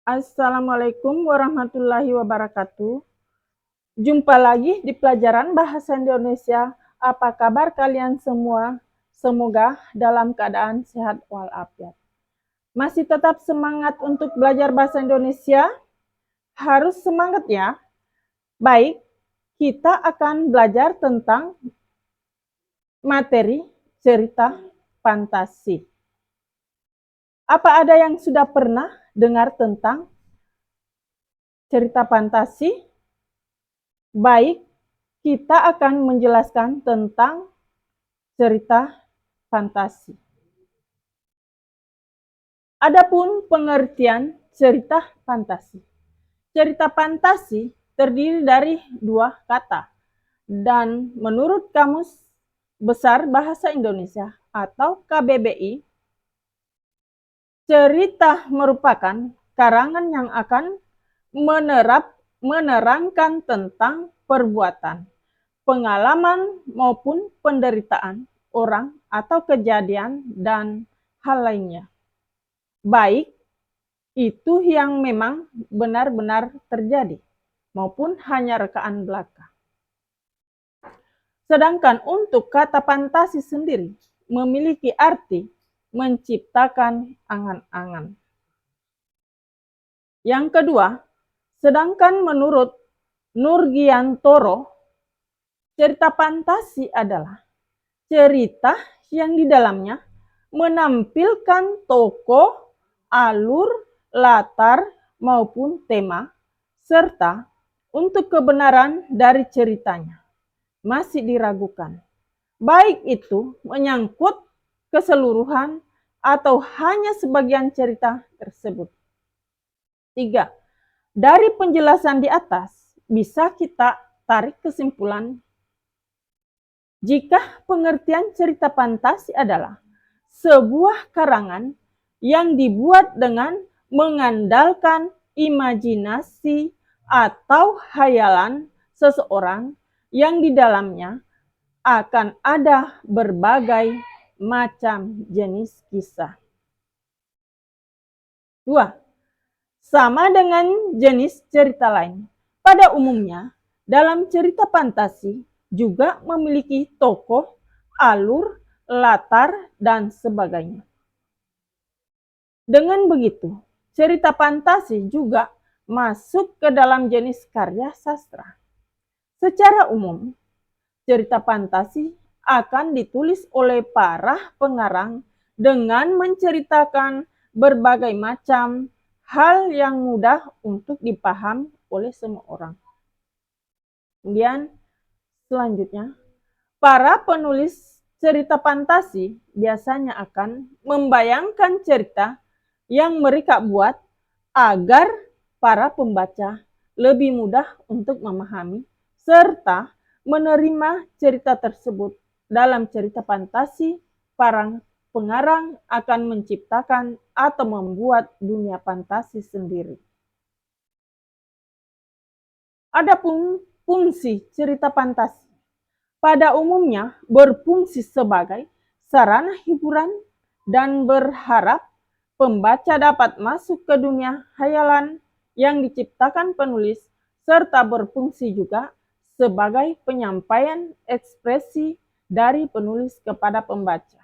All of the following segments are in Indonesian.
Assalamualaikum warahmatullahi wabarakatuh. Jumpa lagi di pelajaran Bahasa Indonesia. Apa kabar kalian semua? Semoga dalam keadaan sehat walafiat. Masih tetap semangat untuk belajar Bahasa Indonesia? Harus semangat ya. Baik, kita akan belajar tentang materi cerita fantasi. Apa ada yang sudah pernah dengar tentang cerita fantasi? Baik, kita akan menjelaskan tentang cerita fantasi. Adapun pengertian cerita fantasi. Cerita fantasi terdiri dari dua kata dan menurut Kamus Besar Bahasa Indonesia atau KBBI, cerita merupakan karangan yang akan menerangkan tentang perbuatan, pengalaman maupun penderitaan orang atau kejadian dan hal lainnya. Baik itu yang memang benar-benar terjadi maupun hanya rekaan belaka. Sedangkan untuk kata fantasi sendiri memiliki arti menciptakan angan-angan. Yang kedua, sedangkan menurut Nurgiantoro, cerita fantasi adalah cerita yang di dalamnya menampilkan tokoh, alur, latar, maupun tema, serta untuk kebenaran dari ceritanya masih diragukan. Baik itu menyangkut keseluruhan atau hanya sebagian cerita tersebut. 3. Dari penjelasan di atas, bisa kita tarik kesimpulan jika pengertian cerita fantasi adalah sebuah karangan yang dibuat dengan mengandalkan imajinasi atau hayalan seseorang yang di dalamnya akan ada berbagai macam jenis kisah. 2. Sama dengan jenis cerita lain. Pada umumnya, dalam cerita fantasi juga memiliki tokoh, alur, latar, dan sebagainya. Dengan begitu, cerita fantasi juga masuk ke dalam jenis karya sastra. Secara umum, cerita fantasi akan ditulis oleh para pengarang dengan menceritakan berbagai macam hal yang mudah untuk dipaham oleh semua orang. Kemudian selanjutnya, para penulis cerita fantasi biasanya akan membayangkan cerita yang mereka buat agar para pembaca lebih mudah untuk memahami serta menerima cerita tersebut. Dalam cerita fantasi, para pengarang akan menciptakan atau membuat dunia fantasi sendiri. Adapun fungsi cerita fantasi pada umumnya berfungsi sebagai sarana hiburan dan berharap pembaca dapat masuk ke dunia hayalan yang diciptakan penulis serta berfungsi juga sebagai penyampaian ekspresi dari penulis kepada pembaca.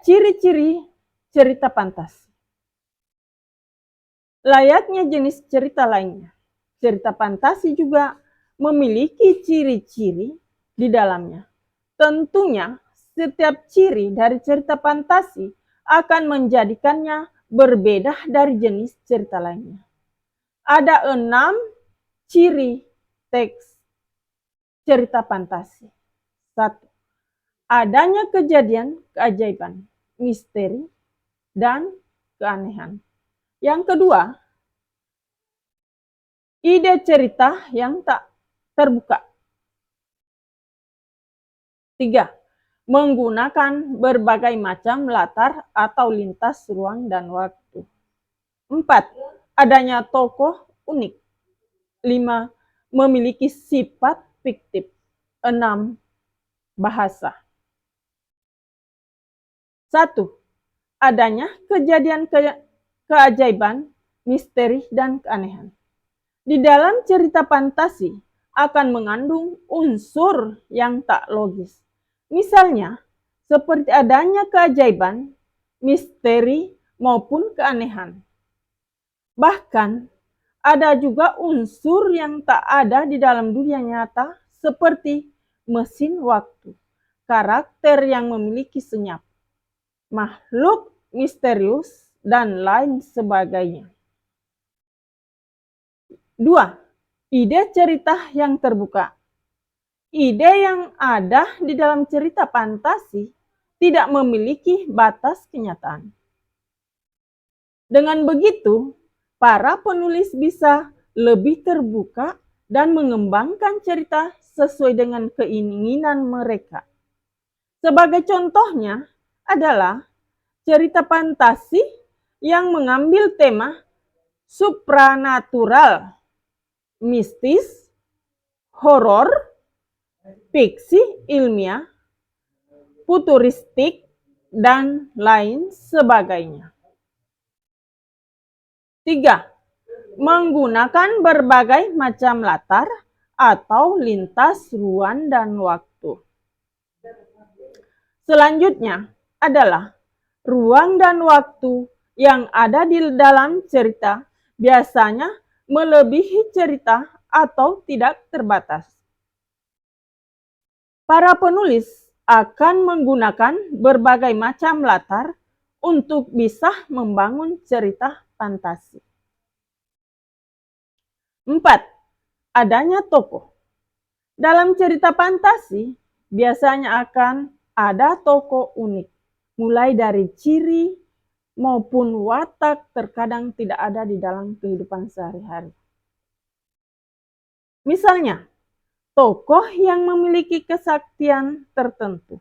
Ciri-ciri cerita fantasi. Layaknya jenis cerita lainnya, cerita fantasi juga memiliki ciri-ciri di dalamnya. Tentunya, setiap ciri dari cerita fantasi akan menjadikannya berbeda dari jenis cerita lainnya. Ada 6 ciri teks cerita fantasi. 1. Adanya kejadian keajaiban, misteri, dan keanehan. Yang kedua, ide cerita yang tak terbuka. 3. Menggunakan berbagai macam latar atau lintas ruang dan waktu. 4. Adanya tokoh unik. 5. Memiliki sifat fiktif. 6. Bahasa. 1. Adanya kejadian keajaiban, misteri, dan keanehan. Di dalam cerita fantasi akan mengandung unsur yang tak logis. Misalnya, seperti adanya keajaiban, misteri, maupun keanehan. Bahkan, ada juga unsur yang tak ada di dalam dunia nyata, seperti mesin waktu, karakter yang memiliki senyap, makhluk misterius, dan lain sebagainya. 2. Ide cerita yang terbuka. Ide yang ada di dalam cerita fantasi tidak memiliki batas kenyataan. Dengan begitu, para penulis bisa lebih terbuka dan mengembangkan cerita sesuai dengan keinginan mereka. Sebagai contohnya adalah cerita fantasi yang mengambil tema supranatural, mistis, horor, fiksi ilmiah, futuristik, dan lain sebagainya. 3. Menggunakan berbagai macam latar atau lintas ruang dan waktu. Selanjutnya adalah ruang dan waktu yang ada di dalam cerita biasanya melebihi cerita atau tidak terbatas. Para penulis akan menggunakan berbagai macam latar untuk bisa membangun cerita fantasi. 4. Adanya tokoh. Dalam cerita fantasi biasanya akan ada tokoh unik, mulai dari ciri maupun watak terkadang tidak ada di dalam kehidupan sehari-hari. Misalnya, tokoh yang memiliki kesaktian tertentu,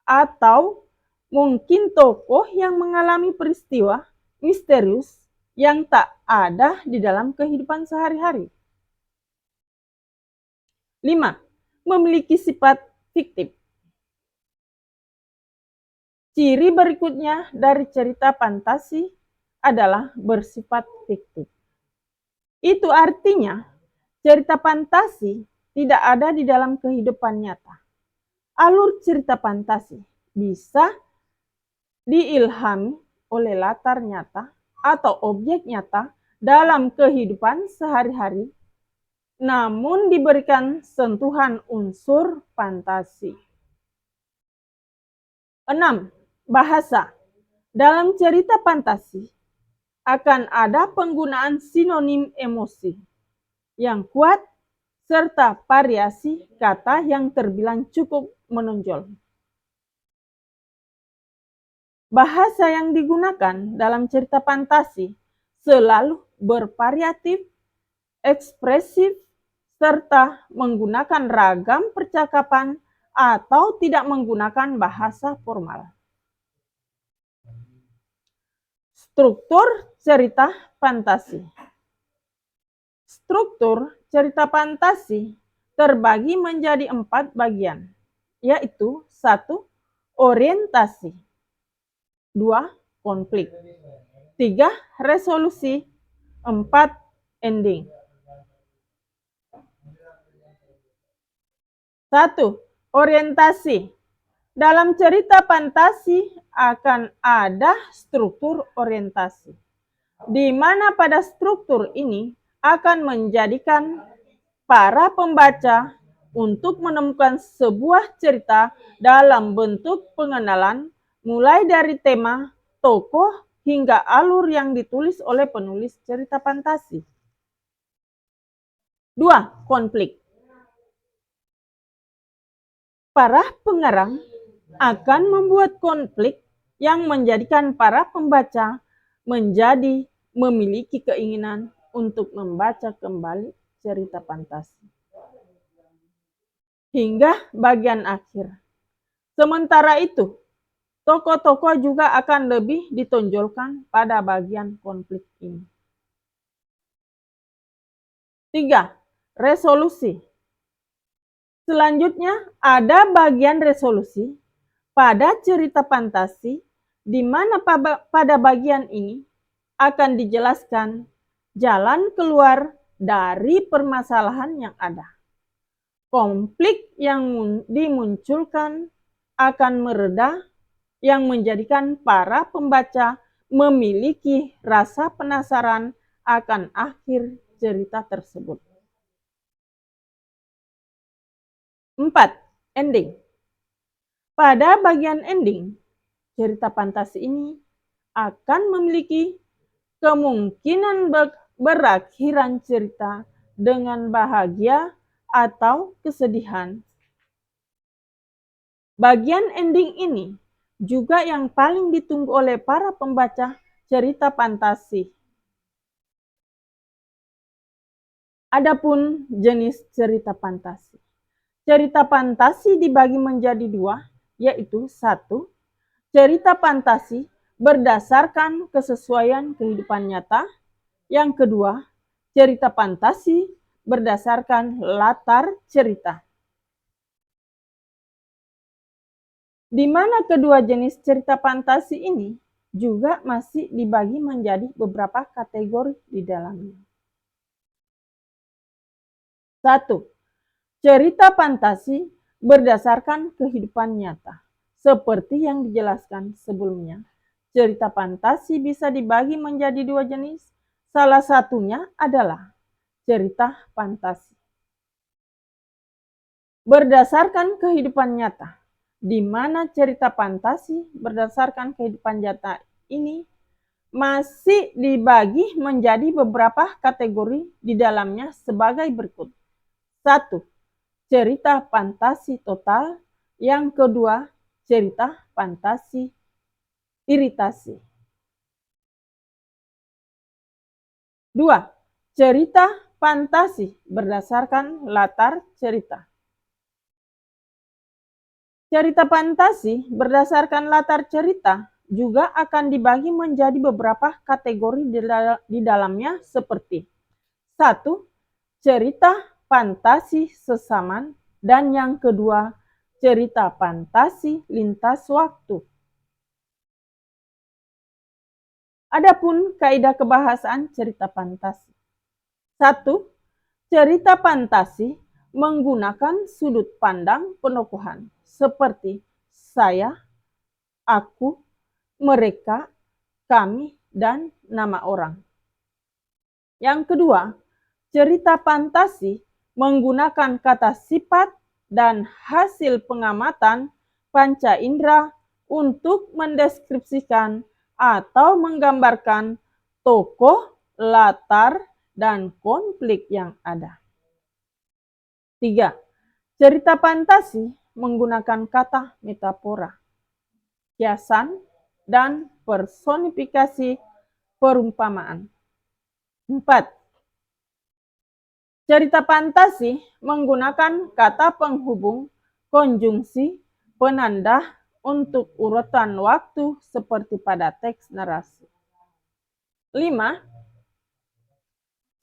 atau mungkin tokoh yang mengalami peristiwa misterius yang tak ada di dalam kehidupan sehari-hari. 5. Memiliki sifat fiktif. Ciri berikutnya dari cerita fantasi adalah bersifat fiktif. Itu artinya cerita fantasi tidak ada di dalam kehidupan nyata. Alur cerita fantasi bisa diilhami oleh latar nyata atau objek nyata dalam kehidupan sehari-hari, namun diberikan sentuhan unsur fantasi. 6. Bahasa. Dalam cerita fantasi akan ada penggunaan sinonim emosi yang kuat serta variasi kata yang terbilang cukup menonjol. Bahasa yang digunakan dalam cerita fantasi selalu bervariatif, ekspresif, serta menggunakan ragam percakapan atau tidak menggunakan bahasa formal. Struktur cerita fantasi. Struktur cerita fantasi terbagi menjadi 4 bagian, yaitu 1. Orientasi, 2. Konflik, 3. Resolusi, 4. Ending. 1. Orientasi. Dalam cerita fantasi akan ada struktur orientasi, di mana pada struktur ini akan menjadikan para pembaca untuk menemukan sebuah cerita dalam bentuk pengenalan, mulai dari tema, tokoh, hingga alur yang ditulis oleh penulis cerita fantasi. 2. Konflik. Para pengarang akan membuat konflik yang menjadikan para pembaca menjadi memiliki keinginan untuk membaca kembali cerita fantasi hingga bagian akhir. Sementara itu, tokoh-tokoh juga akan lebih ditonjolkan pada bagian konflik ini. 3. Resolusi. Selanjutnya ada bagian resolusi pada cerita fantasi, di mana pada bagian ini akan dijelaskan jalan keluar dari permasalahan yang ada. Konflik yang dimunculkan akan mereda, yang menjadikan para pembaca memiliki rasa penasaran akan akhir cerita tersebut. 4. Ending. Pada bagian ending, cerita fantasi ini akan memiliki kemungkinan berakhiran cerita dengan bahagia atau kesedihan. Bagian ending ini juga yang paling ditunggu oleh para pembaca cerita fantasi. Adapun jenis cerita fantasi. Cerita fantasi dibagi menjadi dua, yaitu 1. Cerita fantasi berdasarkan kesesuaian kehidupan nyata. Yang kedua, cerita fantasi berdasarkan latar cerita. Di mana kedua jenis cerita fantasi ini juga masih dibagi menjadi beberapa kategori di dalamnya. 1. Cerita fantasi berdasarkan kehidupan nyata. Seperti yang dijelaskan sebelumnya, cerita fantasi bisa dibagi menjadi dua jenis. Salah satunya adalah cerita fantasi berdasarkan kehidupan nyata, di mana cerita fantasi berdasarkan kehidupan nyata ini masih dibagi menjadi beberapa kategori di dalamnya sebagai berikut. 1. Cerita fantasi total. Yang kedua, cerita fantasi iritasi. 2. Cerita fantasi berdasarkan latar cerita. Cerita fantasi berdasarkan latar cerita juga akan dibagi menjadi beberapa kategori di dalamnya seperti 1. Cerita fantasi sesaman, dan yang kedua, cerita fantasi lintas waktu. Adapun kaidah kebahasaan cerita fantasi. 1. Cerita fantasi menggunakan sudut pandang penokohan seperti saya, aku, mereka, kami, dan nama orang. Yang kedua, cerita fantasi menggunakan kata sifat dan hasil pengamatan panca indera untuk mendeskripsikan atau menggambarkan tokoh, latar, dan konflik yang ada. 3. Cerita fantasi menggunakan kata metafora, kiasan, dan personifikasi perumpamaan. 4. Cerita fantasi menggunakan kata penghubung, konjungsi, penanda untuk urutan waktu seperti pada teks narasi. 5.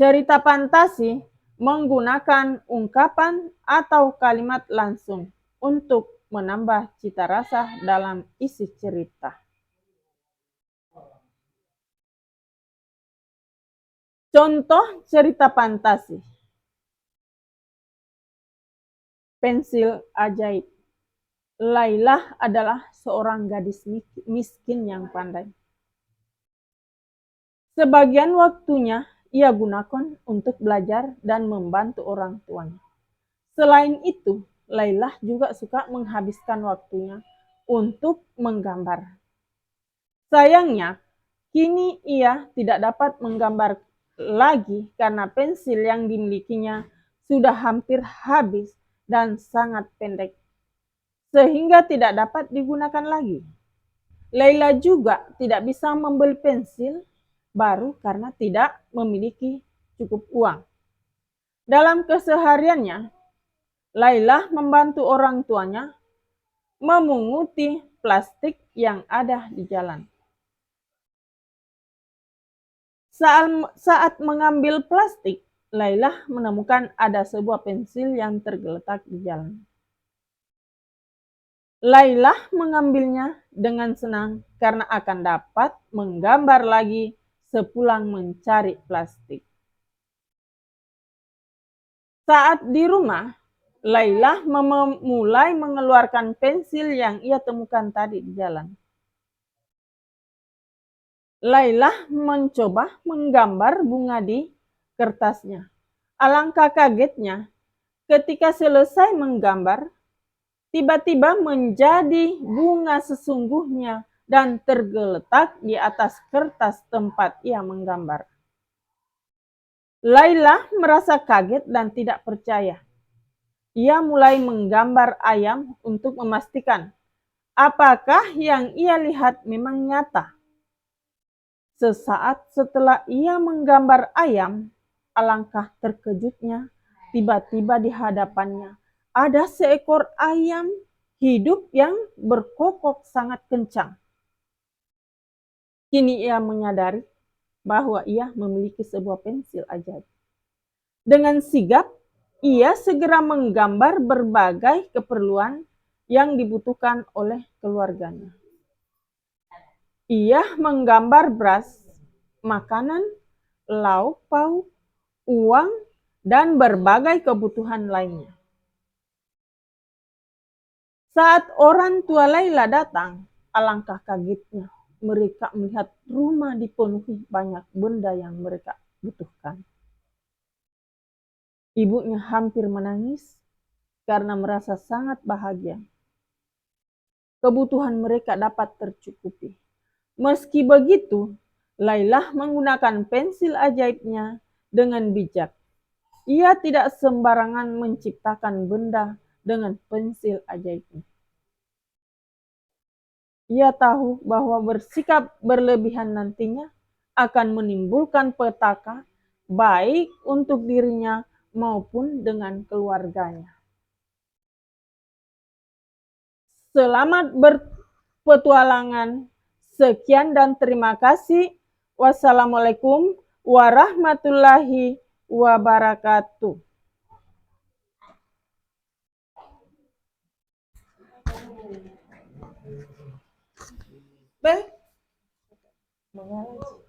Cerita fantasi menggunakan ungkapan atau kalimat langsung untuk menambah cita rasa dalam isi cerita. Contoh cerita fantasi. Pensil ajaib. Lailah adalah seorang gadis miskin yang pandai. Sebagian waktunya ia gunakan untuk belajar dan membantu orang tuanya. Selain itu, Lailah juga suka menghabiskan waktunya untuk menggambar. Sayangnya, kini ia tidak dapat menggambar lagi karena pensil yang dimilikinya sudah hampir habis dan sangat pendek, sehingga tidak dapat digunakan lagi. Laila juga tidak bisa membeli pensil baru karena tidak memiliki cukup uang. Dalam kesehariannya, Laila membantu orang tuanya memunguti plastik yang ada di jalan. Saat mengambil plastik, Laila menemukan ada sebuah pensil yang tergeletak di jalan. Laila mengambilnya dengan senang karena akan dapat menggambar lagi sepulang mencari plastik. Saat di rumah, Laila mulai mengeluarkan pensil yang ia temukan tadi di jalan. Laila mencoba menggambar bunga di kertasnya. Alangkah kagetnya ketika selesai menggambar, tiba-tiba menjadi bunga sesungguhnya dan tergeletak di atas kertas tempat ia menggambar. Laila merasa kaget dan tidak percaya. Ia mulai menggambar ayam untuk memastikan apakah yang ia lihat memang nyata. Sesaat setelah ia menggambar ayam, alangkah terkejutnya tiba-tiba di hadapannya ada seekor ayam hidup yang berkokok sangat kencang. Kini ia menyadari bahwa ia memiliki sebuah pensil ajaib. Dengan sigap, ia segera menggambar berbagai keperluan yang dibutuhkan oleh keluarganya. Ia menggambar beras, makanan, lauk pauk, uang, dan berbagai kebutuhan lainnya. Saat orang tua Laila datang, alangkah kagetnya mereka melihat rumah dipenuhi banyak benda yang mereka butuhkan. Ibunya hampir menangis karena merasa sangat bahagia. Kebutuhan mereka dapat tercukupi. Meski begitu, Laila menggunakan pensil ajaibnya dengan bijak. Ia tidak sembarangan menciptakan benda dengan pensil ajaibnya. Ia tahu bahwa bersikap berlebihan nantinya akan menimbulkan petaka baik untuk dirinya maupun dengan keluarganya. Selamat berpetualangan. Sekian dan terima kasih. Wassalamualaikum warahmatullahi wabarakatuh. Mengalah.